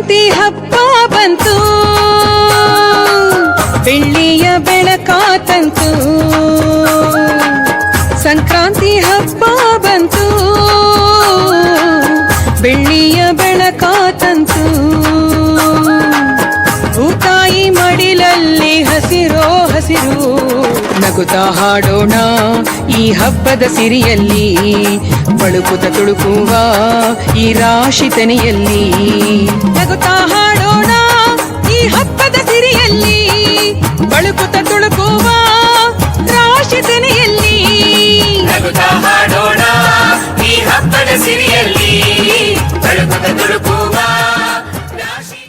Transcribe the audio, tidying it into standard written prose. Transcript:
ಸಂಕ್ರಾಂತಿ ಹಬ್ಬ ಬಂತು, ಬೆಳ್ಳಿಯ ಬೆಳಕ ತಂತು. ಸಂಕ್ರಾಂತಿ ಹಬ್ಬ ಬಂತು, ಬೆಳ್ಳಿಯ ಬೆಳಕ ತಂತು. ಭೂತಾಯಿ ಮಡಿಲಲ್ಲಿ ಹಸಿರೋ ಹಸಿರು, ನಗುತ್ತಾ ಹಾಡೋಣ ಈ ಹಬ್ಬದ ಸಿರಿಯಲ್ಲಿ. ಬಳುಕುತ ತುಳುಕುವ ಈ ರಾಶಿ ತೆನೆಯಲ್ಲಿ, ನಗುತ್ತಾ ಹಾಡೋಣ ಈ ಹಬ್ಬದ ಸಿರಿಯಲ್ಲಿ. ಬಳುಕುತ ತುಳುಕುವ ರಾಶಿ ತೆನೆಯಲ್ಲಿ, ನಗುತ್ತಾ ಹಾಡೋಣ ಈ ಹಬ್ಬದ ಸಿರಿಯಲ್ಲಿ. ಬಳುಕುತ ತುಳುಕುವ ರಾಶಿ